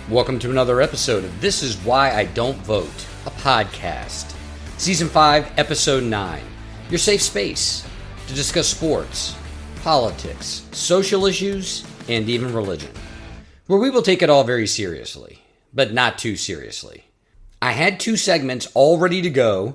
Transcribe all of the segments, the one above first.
Welcome to another episode of This Is Why I Don't Vote, a podcast. Season 5, Episode 9. Your safe space to discuss sports, politics, social issues, and even religion. Where we will take it all very seriously, but not too seriously. I had 2 segments all ready to go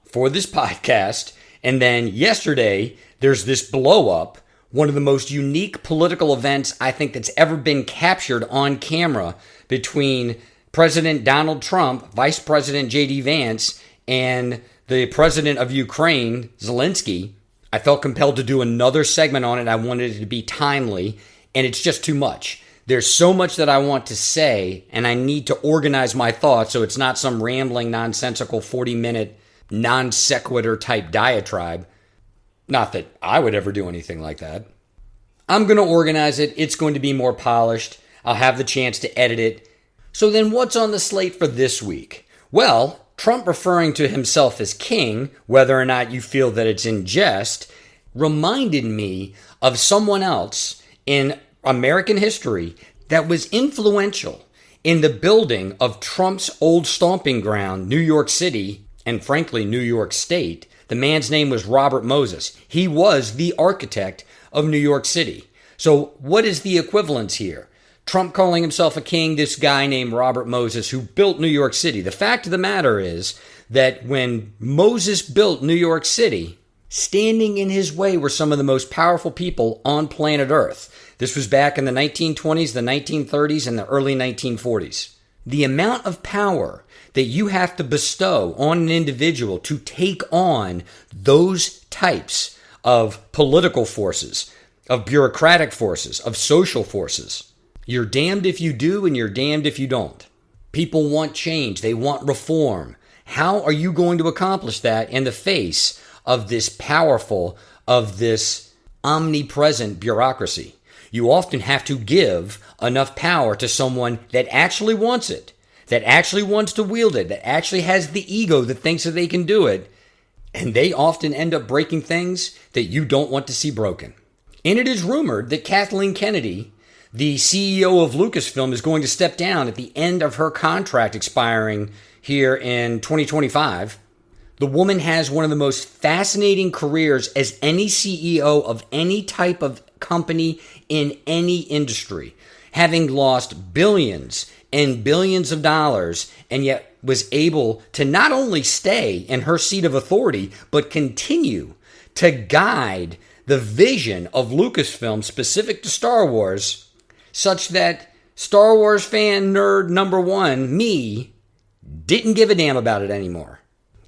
for this podcast, and then yesterday there's this blow up, one of the most unique political events I think that's ever been captured on camera between President Donald Trump, Vice President J.D. Vance, and the President of Ukraine, Zelensky. I felt compelled to do another segment on it. I wanted it to be timely, and it's just too much. There's so much that I want to say, and I need to organize my thoughts so it's not some rambling, nonsensical 40-minute non sequitur type diatribe. Not that I would ever do anything like that. I'm going to organize it. It's going to be more polished. I'll have the chance to edit it. So then what's on the slate for this week? Well, Trump referring to himself as king, whether or not you feel that it's in jest, reminded me of someone else in American history that was influential in the building of Trump's old stomping ground, New York City, and frankly, New York State. The man's name was Robert Moses. He was the architect of New York City. So what is the equivalence here? Trump calling himself a king, this guy named Robert Moses who built New York City. The fact of the matter is that when Moses built New York City, standing in his way were some of the most powerful people on planet Earth. This was back in the 1920s, the 1930s, and the early 1940s. The amount of power that you have to bestow on an individual to take on those types of political forces, of bureaucratic forces, of social forces. You're damned if you do and you're damned if you don't. People want change. They want reform. How are you going to accomplish that in the face of this powerful, of this omnipresent bureaucracy? You often have to give enough power to someone that actually wants it, that actually wants to wield it, that actually has the ego that thinks that they can do it, and they often end up breaking things that you don't want to see broken. And it is rumored that Kathleen Kennedy, the CEO of Lucasfilm, is going to step down at the end of her contract expiring here in 2025. The woman has one of the most fascinating careers as any CEO of any type of company in any industry, having lost billions and billions of dollars, and yet was able to not only stay in her seat of authority, but continue to guide the vision of Lucasfilm specific to Star Wars, such that Star Wars fan nerd number 1, me, didn't give a damn about it anymore.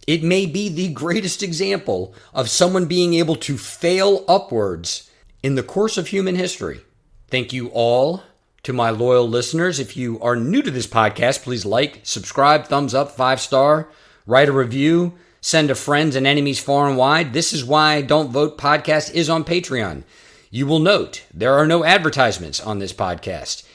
It may be the greatest example of someone being able to fail upwards in the course of human history. Thank you all to my loyal listeners. If you are new to this podcast, please like, subscribe, thumbs up, 5-star, write a review, send to friends and enemies far and wide. This Is Why I Don't Vote podcast is on Patreon. You will note there are no advertisements on this podcast.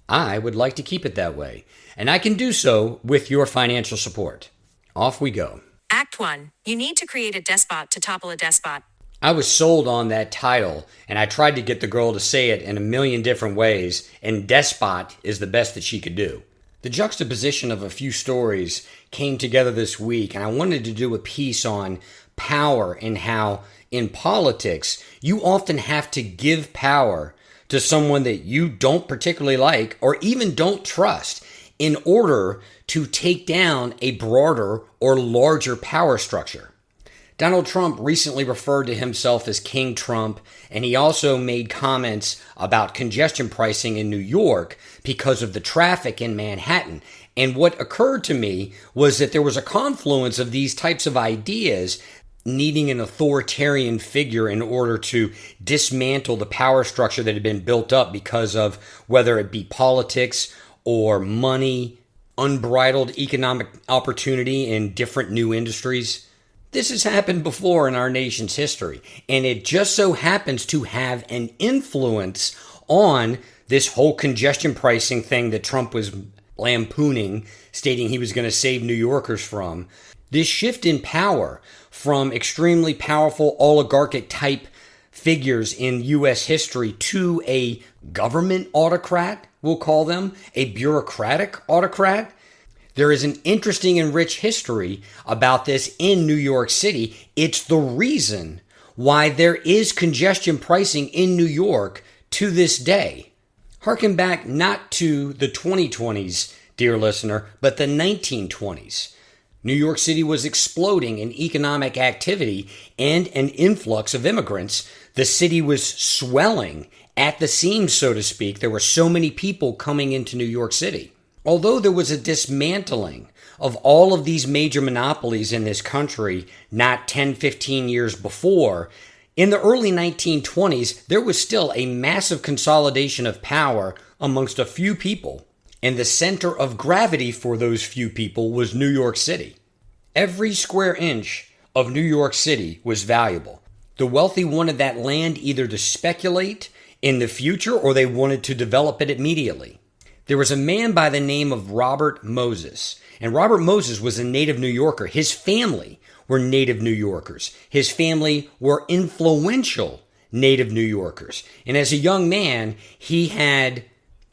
I would like to keep it that way, and I can do so with your financial support. Off we go. Act 1. You need to create a despot to topple a despot. I was sold on that title, and I tried to get the girl to say it in a million different ways, and despot is the best that she could do. The juxtaposition of a few stories came together this week, and I wanted to do a piece on power and how in politics you often have to give power to someone that you don't particularly like or even don't trust in order to take down a broader or larger power structure. Donald Trump recently referred to himself as King Trump, and he also made comments about congestion pricing in New York because of the traffic in Manhattan. And what occurred to me was that there was a confluence of these types of ideas needing an authoritarian figure in order to dismantle the power structure that had been built up because of whether it be politics or money, unbridled economic opportunity in different new industries. This has happened before in our nation's history, and it just so happens to have an influence on this whole congestion pricing thing that Trump was lampooning, stating he was going to save New Yorkers from. This shift in power from extremely powerful oligarchic type figures in U.S. history to a government autocrat we'll call them, a bureaucratic autocrat. There is an interesting and rich history about this in New York City. It's the reason why there is congestion pricing in New York to this day. Harken back not to the 2020s, dear listener, but the 1920s. New York City was exploding in economic activity and an influx of immigrants. The city was swelling at the seams, so to speak. There were so many people coming into New York City. Although there was a dismantling of all of these major monopolies in this country not 10, 15 years before, in the early 1920s, there was still a massive consolidation of power amongst a few people, and the center of gravity for those few people was New York City. Every square inch of New York City was valuable. The wealthy wanted that land either to speculate in the future or they wanted to develop it immediately. There was a man by the name of Robert Moses, and Robert Moses was a native New Yorker. His family were native New Yorkers. His family were influential native New Yorkers. And as a young man, he had,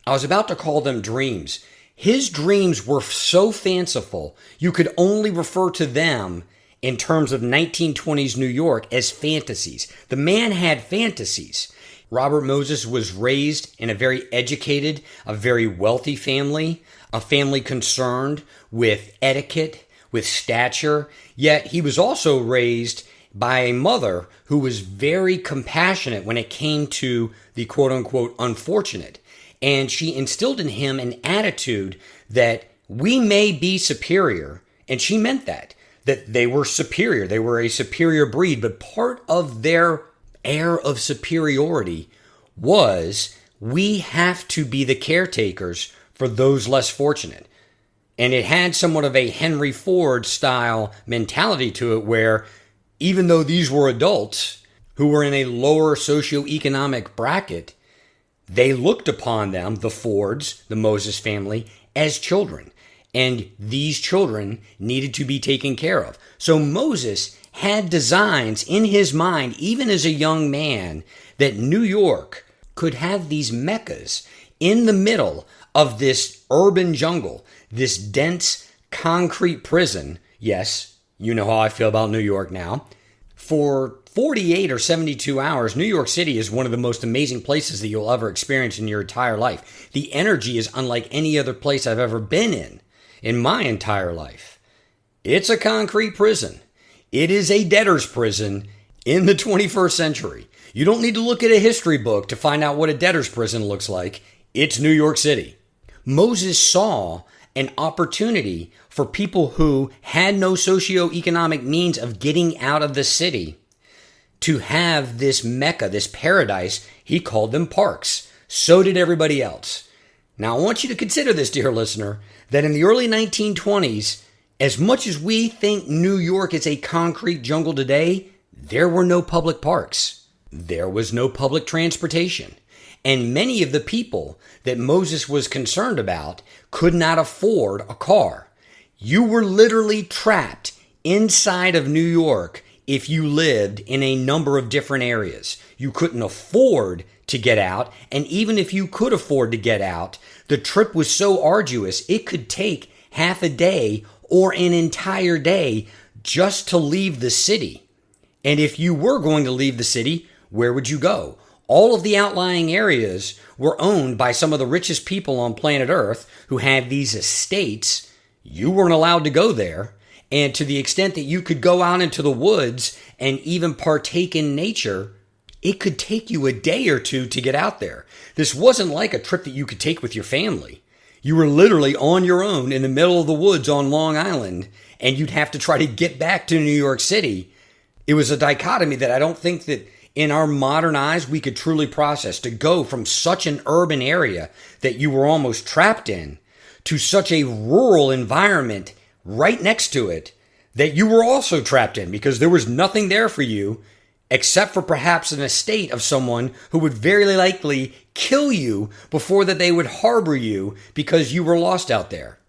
I was about to call them dreams. His dreams were so fanciful, you could only refer to them in terms of 1920s New York as fantasies. The man had fantasies. Robert Moses was raised in a very educated, a very wealthy family, a family concerned with etiquette, with stature, yet he was also raised by a mother who was very compassionate when it came to the quote-unquote unfortunate. And she instilled in him an attitude that we may be superior, and she meant that they were superior, they were a superior breed, but part of their air of superiority was we have to be the caretakers for those less fortunate. And it had somewhat of a Henry Ford style mentality to it where even though these were adults who were in a lower socioeconomic bracket, they looked upon them, the Fords, the Moses family, as children. And these children needed to be taken care of. So Moses had designs in his mind, even as a young man, that New York could have these meccas in the middle of this urban jungle, this dense concrete prison. Yes, you know how I feel about New York now. For 48 or 72 hours, New York City is one of the most amazing places that you'll ever experience in your entire life. The energy is unlike any other place I've ever been in my entire life. It's a concrete prison. It is a debtor's prison in the 21st century. You don't need to look at a history book to find out what a debtor's prison looks like. It's New York City. Moses saw an opportunity for people who had no socioeconomic means of getting out of the city to have this Mecca, this paradise. He called them parks. So did everybody else. Now, I want you to consider this, dear listener, that in the early 1920s, as much as we think New York is a concrete jungle today, there were no public parks. There was no public transportation. And many of the people that Moses was concerned about could not afford a car. You were literally trapped inside of New York if you lived in a number of different areas. You couldn't afford to get out, and even if you could afford to get out, the trip was so arduous it could take half a day or an entire day just to leave the city. And if you were going to leave the city, where would you go? All of the outlying areas were owned by some of the richest people on planet Earth who had these estates. You weren't allowed to go there. And to the extent that you could go out into the woods and even partake in nature, it could take you a day or two to get out there. This wasn't like a trip that you could take with your family. You were literally on your own in the middle of the woods on Long Island, and you'd have to try to get back to New York City. It was a dichotomy that I don't think that in our modern eyes we could truly process, to go from such an urban area that you were almost trapped in to such a rural environment right next to it that you were also trapped in because there was nothing there for you except for perhaps an estate of someone who would very likely kill you before that they would harbor you because you were lost out there.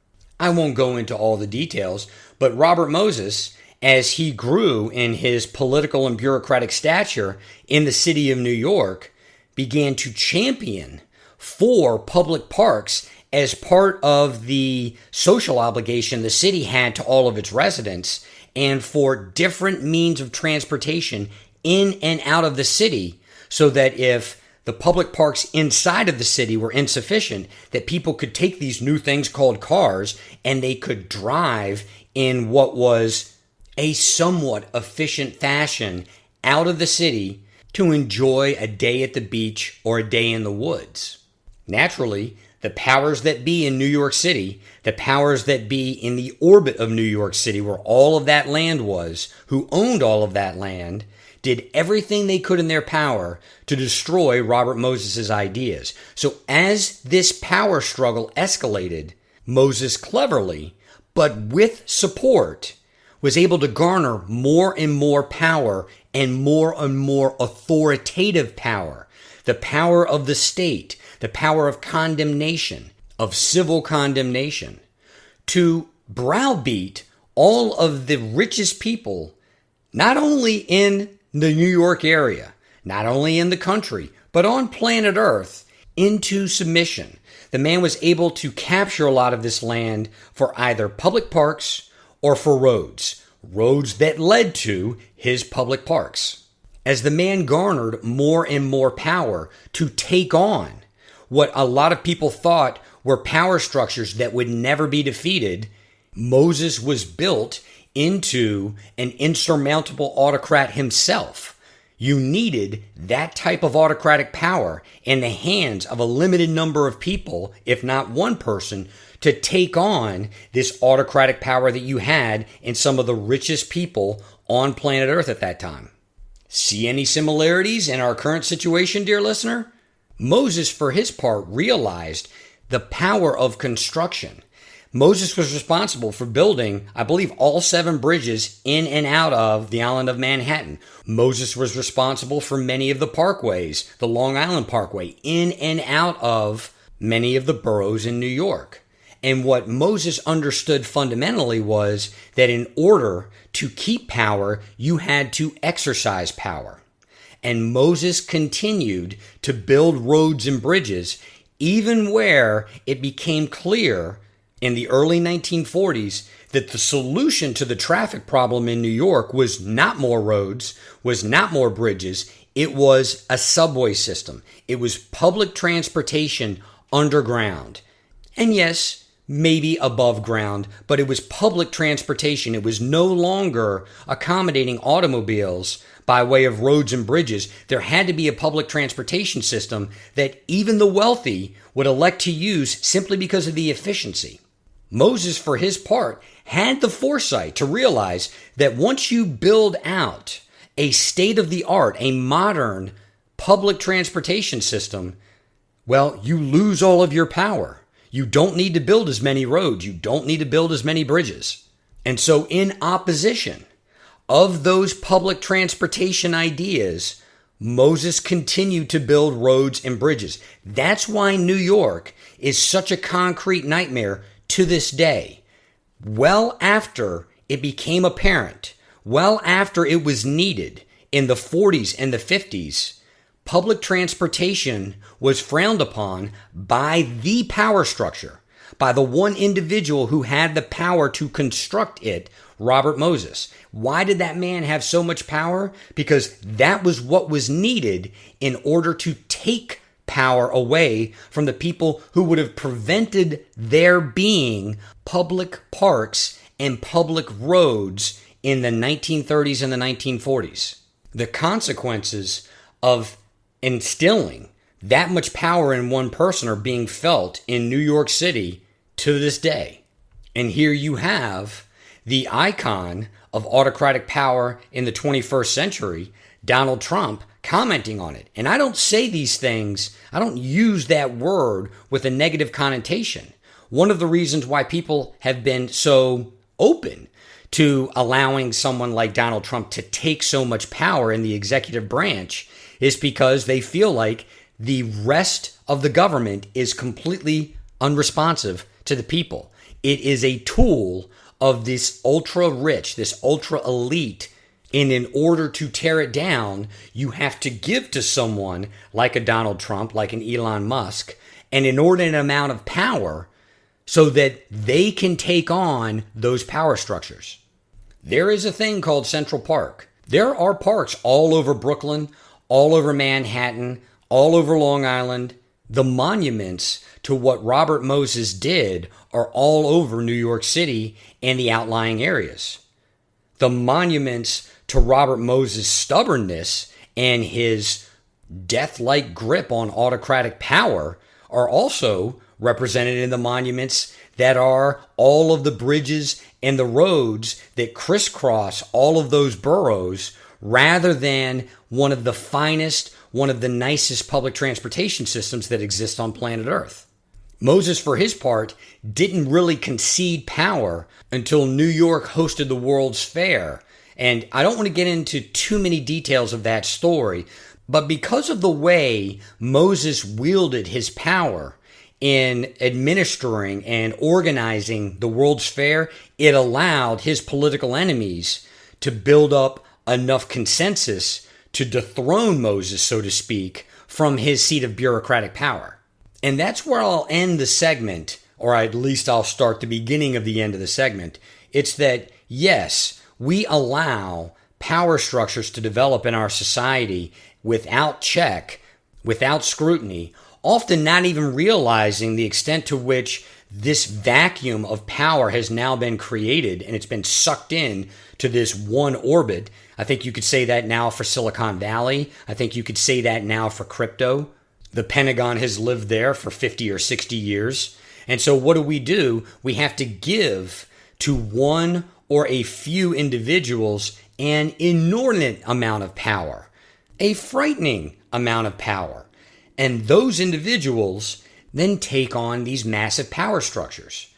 I won't go into all the details, but Robert Moses, as he grew in his political and bureaucratic stature in the city of New York, began to champion for public parks as part of the social obligation the city had to all of its residents, and for different means of transportation in and out of the city, so that if the public parks inside of the city were insufficient, that people could take these new things called cars and they could drive in what was a somewhat efficient fashion out of the city to enjoy a day at the beach or a day in the woods. Naturally, the powers that be in New York City, the powers that be in the orbit of New York City where all of that land was, who owned all of that land, did everything they could in their power to destroy Robert Moses's ideas. So as this power struggle escalated, Moses cleverly, but with support, was able to garner more and more power and more authoritative power. The power of the state, the power of condemnation, of civil condemnation, to browbeat all of the richest people, not only in the New York area, not only in the country, but on planet Earth, into submission. The man was able to capture a lot of this land for either public parks or for roads that led to his public parks. As the man garnered more and more power to take on what a lot of people thought were power structures that would never be defeated, Moses was built into an insurmountable autocrat himself. You needed that type of autocratic power in the hands of a limited number of people, if not one person, to take on this autocratic power that you had in some of the richest people on planet Earth at that time. See any similarities in our current situation, dear listener? Moses, for his part, realized the power of construction. Moses was responsible for building, I believe, all 7 bridges in and out of the island of Manhattan. Moses was responsible for many of the parkways, the Long Island Parkway, in and out of many of the boroughs in New York. And what Moses understood fundamentally was that in order to keep power, you had to exercise power. And Moses continued to build roads and bridges, even where it became clear in the early 1940s that the solution to the traffic problem in New York was not more roads, was not more bridges. It was a subway system. It was public transportation underground. And yes, maybe above ground, but it was public transportation. It was no longer accommodating automobiles by way of roads and bridges. There had to be a public transportation system that even the wealthy would elect to use simply because of the efficiency. Moses, for his part, had the foresight to realize that once you build out a state-of-the-art, a modern public transportation system, well, you lose all of your power. You don't need to build as many roads. You don't need to build as many bridges. And so in opposition of those public transportation ideas, Moses continued to build roads and bridges. That's why New York is such a concrete nightmare to this day. Well after it became apparent, well after it was needed in the 40s and the 50s, public transportation was frowned upon by the power structure, by the one individual who had the power to construct it, Robert Moses. Why did that man have so much power? Because that was what was needed in order to take power away from the people who would have prevented there being public parks and public roads in the 1930s and the 1940s. The consequences of instilling that much power in one person are being felt in New York City to this day. And here you have the icon of autocratic power in the 21st century, Donald Trump, commenting on it. And I don't say these things, I don't use that word with a negative connotation. One of the reasons why people have been so open to allowing someone like Donald Trump to take so much power in the executive branch is because they feel like the rest of the government is completely unresponsive to the people. It is a tool of this ultra rich, this ultra elite. And in order to tear it down, you have to give to someone like a Donald Trump, like an Elon Musk, an inordinate amount of power so that they can take on those power structures. There is a thing called Central Park. There are parks all over Brooklyn, all over Manhattan, all over Long Island. The monuments to what Robert Moses did are all over New York City and the outlying areas. The monuments to Robert Moses' stubbornness and his death-like grip on autocratic power are also represented in the monuments that are all of the bridges and the roads that crisscross all of those boroughs, rather than one of the finest, one of the nicest public transportation systems that exist on planet Earth. Moses, for his part, didn't really concede power until New York hosted the World's Fair. And I don't want to get into too many details of that story, but because of the way Moses wielded his power in administering and organizing the World's Fair, it allowed his political enemies to build up enough consensus to dethrone Moses, so to speak, from his seat of bureaucratic power. And that's where I'll end the segment, or at least I'll start the beginning of the end of the segment. It's that, yes, we allow power structures to develop in our society without check, without scrutiny, often not even realizing the extent to which this vacuum of power has now been created and it's been sucked in to this one orbit. I think you could say that now for Silicon Valley. I think you could say that now for crypto. The Pentagon has lived there for 50 or 60 years. And so what do? We have to give to one or a few individuals an inordinate amount of power, a frightening amount of power. And those individuals then take on these massive power structures.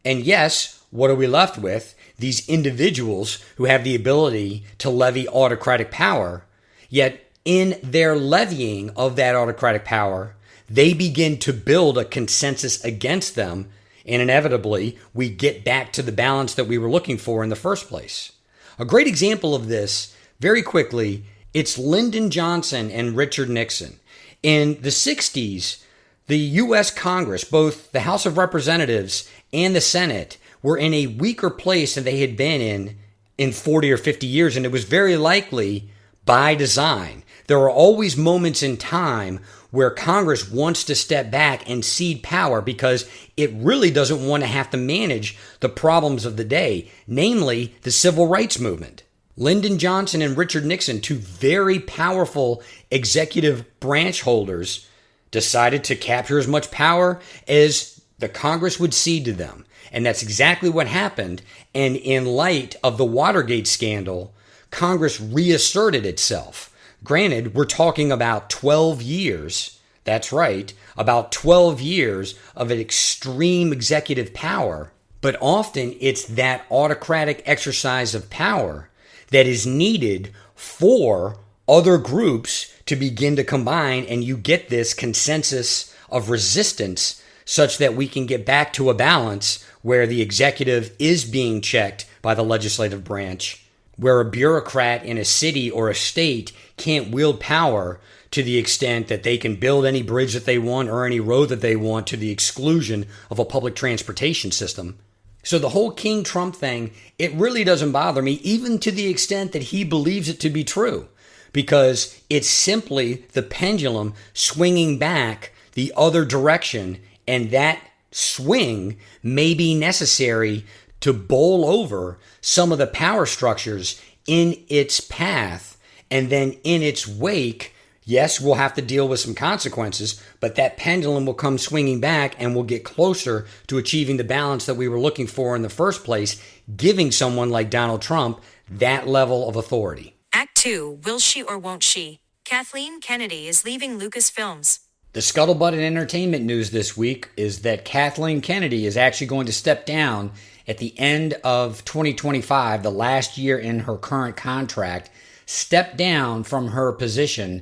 And yes, what are we left with? These individuals who have the ability to levy autocratic power, yet in their levying of that autocratic power, they begin to build a consensus against them, and inevitably, we get back to the balance that we were looking for in the first place. A great example of this, very quickly, it's Lyndon Johnson and Richard Nixon. In the 60s, the U.S. Congress, both the House of Representatives and the Senate, were in a weaker place than they had been in 40 or 50 years, and it was very likely by design. There are always moments in time where Congress wants to step back and cede power because it really doesn't want to have to manage the problems of the day, namely the civil rights movement. Lyndon Johnson and Richard Nixon, two very powerful executive branch holders, decided to capture as much power as the Congress would cede to them. And that's exactly what happened. And in light of the Watergate scandal, Congress reasserted itself. Granted, we're talking about 12 years. That's right, about 12 years of an extreme executive power. But often it's that autocratic exercise of power that is needed for other groups to begin to combine, and you get this consensus of resistance such that we can get back to a balance where the executive is being checked by the legislative branch, where a bureaucrat in a city or a state can't wield power to the extent that they can build any bridge that they want or any road that they want to the exclusion of a public transportation system. So the whole King Trump thing, it really doesn't bother me, even to the extent that he believes it to be true, because it's simply the pendulum swinging back the other direction, and that swing may be necessary to bowl over some of the power structures in its path, and then in its wake, yes, we'll have to deal with some consequences, but that pendulum will come swinging back and we'll get closer to achieving the balance that we were looking for in the first place, giving someone like Donald Trump that level of authority. Act 2, Will She or Won't She? Kathleen Kennedy is leaving Lucasfilms. The scuttlebutt in entertainment news this week is that Kathleen Kennedy is actually going to step down at the end of 2025, the last year in her current contract, step down from her position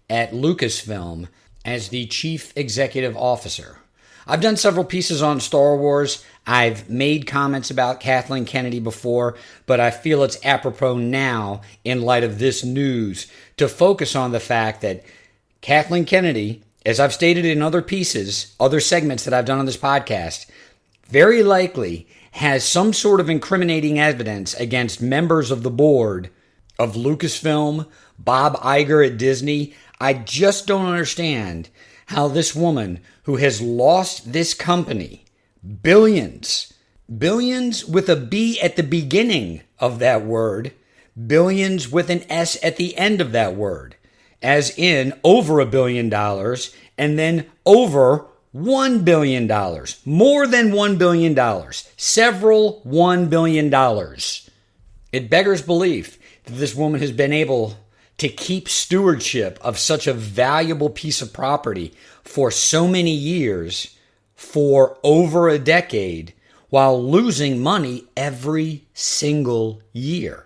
at Lucasfilm as the chief executive officer. I've done several pieces on Star Wars. I've made comments about Kathleen Kennedy before, but I feel it's apropos now, in light of this news, to focus on the fact that Kathleen Kennedy as I've stated in other pieces, other segments that I've done on this podcast, very likely has some sort of incriminating evidence against members of the board of Lucasfilm, Bob Iger at Disney. I just don't understand how this woman who has lost this company billions with a B at the beginning of that word, billions with an S at the end of that word, as in over $1 billion and then over $1 billion, more than $1 billion, several $1 billion. It beggars belief that this woman has been able to keep stewardship of such a valuable piece of property for so many years, for over a decade, while losing money every single year.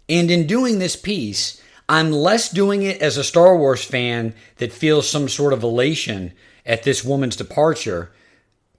And in doing this piece, I'm less doing it as a Star Wars fan that feels some sort of elation at this woman's departure,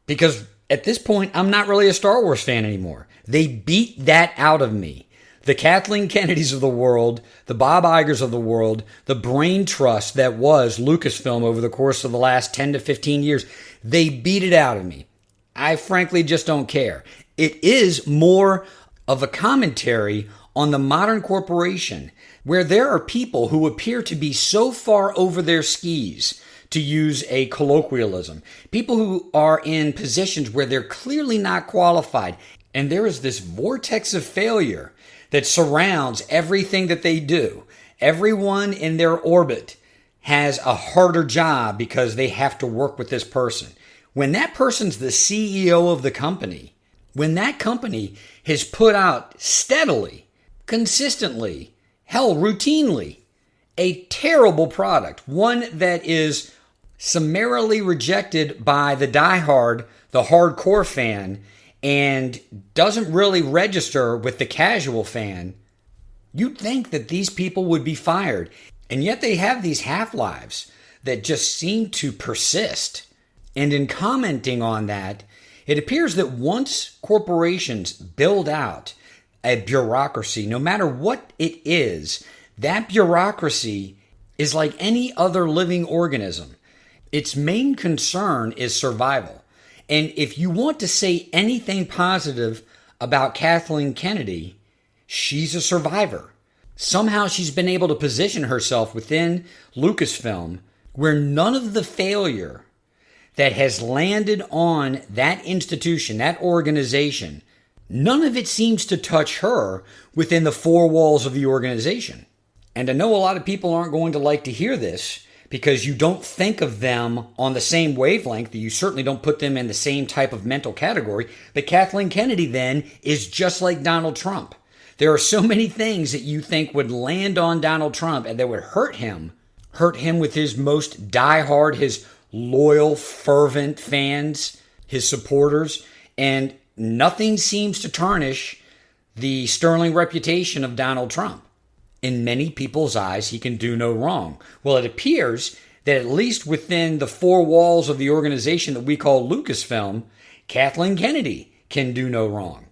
because at this point, I'm not really a Star Wars fan anymore. They beat that out of me. The Kathleen Kennedys of the world, the Bob Igers of the world, the brain trust that was Lucasfilm over the course of the last 10 to 15 years, they beat it out of me. I frankly just don't care. It is more of a commentary on the modern corporation, where there are people who appear to be so far over their skis, to use a colloquialism, people who are in positions where they're clearly not qualified, and there is this vortex of failure that surrounds everything that they do. Everyone in their orbit has a harder job because they have to work with this person. When that person's the CEO of the company, when that company has put out steadily, consistently, hell, routinely, a terrible product, one that is summarily rejected by the diehard, the hardcore fan, and doesn't really register with the casual fan, you'd think that these people would be fired. And yet they have these half-lives that just seem to persist. And in commenting on that, it appears that once corporations build out a bureaucracy, no matter what it is, that bureaucracy is like any other living organism. Its main concern is survival. And if you want to say anything positive about Kathleen Kennedy, she's a survivor. Somehow she's been able to position herself within Lucasfilm where none of the failure that has landed on that institution, that organization, none of it seems to touch her within the four walls of the organization. And I know a lot of people aren't going to like to hear this, because you don't think of them on the same wavelength, you certainly don't put them in the same type of mental category, but Kathleen Kennedy then is just like Donald Trump. There are so many things that you think would land on Donald Trump and that would hurt him with his most diehard, his loyal, fervent fans, his supporters, and nothing seems to tarnish the sterling reputation of Donald Trump. In many people's eyes, he can do no wrong. Well, it appears that at least within the four walls of the organization that we call Lucasfilm, Kathleen Kennedy can do no wrong.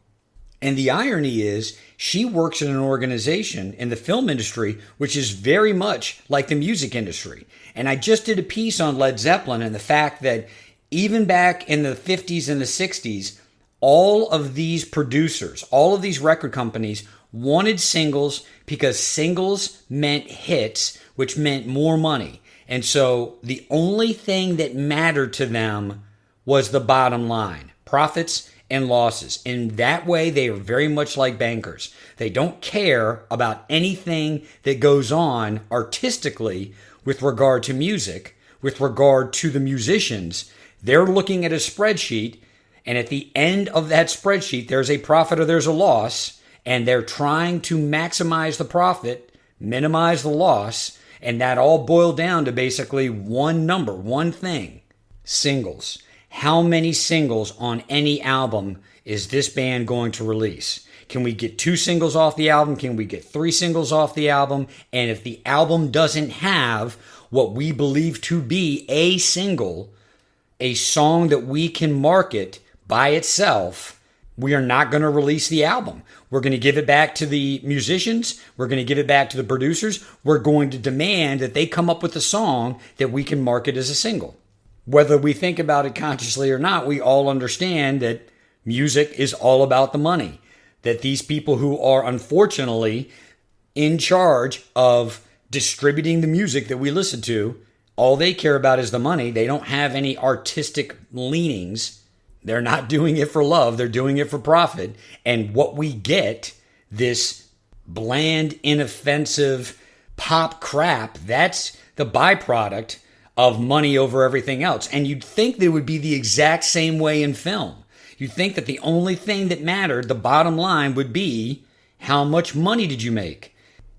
And the irony is, she works in an organization in the film industry which is very much like the music industry. And I just did a piece on Led Zeppelin and the fact that even back in the 50s and the 60s, all of these producers, all of these record companies wanted singles because singles meant hits, which meant more money. And so the only thing that mattered to them was the bottom line, profits and losses. In that way, they are very much like bankers. They don't care about anything that goes on artistically with regard to music, with regard to the musicians. They're looking at a spreadsheet, and at the end of that spreadsheet, there's a profit or there's a loss, and they're trying to maximize the profit, minimize the loss, and that all boiled down to basically one number, one thing: singles. How many singles on any album is this band going to release? Can we get 2 singles off the album? Can we get 3 singles off the album? And if the album doesn't have what we believe to be a single, a song that we can market by itself, We are not going to release the album. We're going to give it back to the musicians. We're going to give it back to the producers. We're going to demand that they come up with a song that we can market as a single. Whether we think about it consciously or not, we all understand that music is all about the money. That these people who are unfortunately in charge of distributing the music that we listen to, all they care about is the money. They don't have any artistic leanings. They're not doing it for love. They're doing it for profit. And what we get, this bland, inoffensive pop crap, that's the byproduct of money over everything else. And you'd think they would be the exact same way in film. You'd think that the only thing that mattered, the bottom line, would be how much money did you make?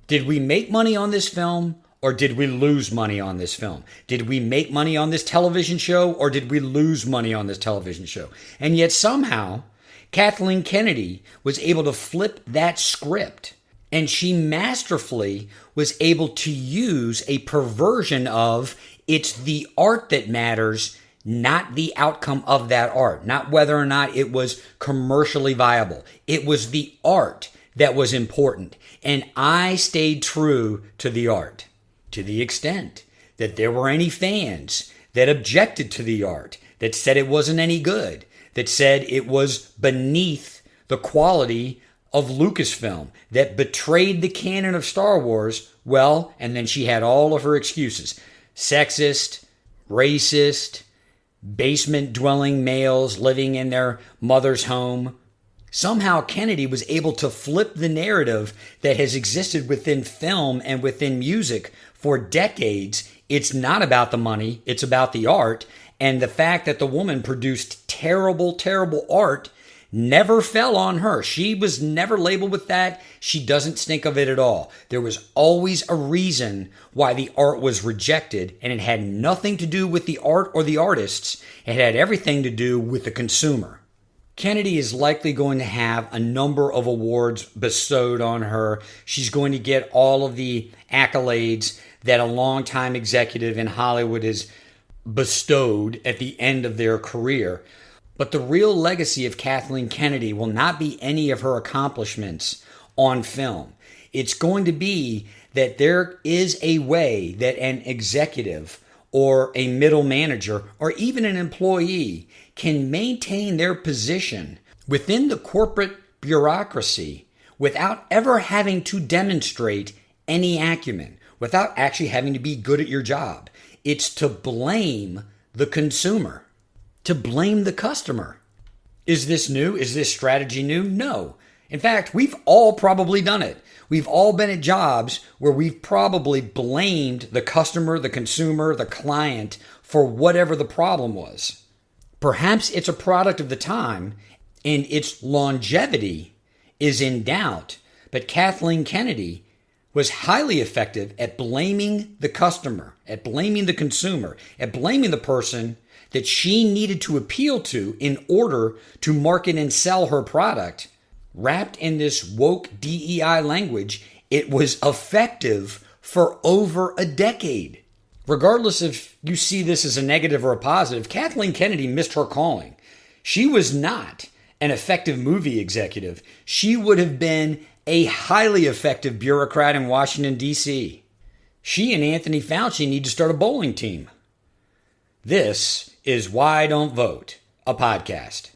Did we make money on this film, or did we lose money on this film? Did we make money on this television show, or did we lose money on this television show? And yet somehow, Kathleen Kennedy was able to flip that script, and she masterfully was able to use a perversion of it's the art that matters, not the outcome of that art, not whether or not it was commercially viable. It was the art that was important. And I stayed true to the art to the extent that there were any fans that objected to the art, that said it wasn't any good, that said it was beneath the quality of Lucasfilm, that betrayed the canon of Star Wars. Well, and then she had all of her excuses. Sexist, racist, basement-dwelling males living in their mother's home. Somehow Kennedy was able to flip the narrative that has existed within film and within music for decades. It's not about the money, it's about the art. And the fact that the woman produced terrible, terrible art never fell on her. She was never labeled with that. She doesn't stink of it at all. There was always a reason why the art was rejected, and it had nothing to do with the art or the artists. It had everything to do with the consumer. Kennedy is likely going to have a number of awards bestowed on her. She's going to get all of the accolades that a longtime executive in Hollywood has bestowed at the end of their career. But the real legacy of Kathleen Kennedy will not be any of her accomplishments on film. It's going to be that there is a way that an executive or a middle manager or even an employee can maintain their position within the corporate bureaucracy without ever having to demonstrate any acumen, without actually having to be good at your job. It's to blame the consumer, to blame the customer. Is this new? Is this strategy new? No. In fact, we've all probably done it. We've all been at jobs where we've probably blamed the customer, the consumer, the client for whatever the problem was. Perhaps it's a product of the time and its longevity is in doubt, but Kathleen Kennedy was highly effective at blaming the customer, at blaming the consumer, at blaming the person that she needed to appeal to in order to market and sell her product. Wrapped in this woke DEI language, it was effective for over a decade. Regardless if you see this as a negative or a positive, Kathleen Kennedy missed her calling. She was not an effective movie executive. She would have been a highly effective bureaucrat in Washington, D.C. She and Anthony Fauci need to start a bowling team. This is Why Don't Vote, a podcast.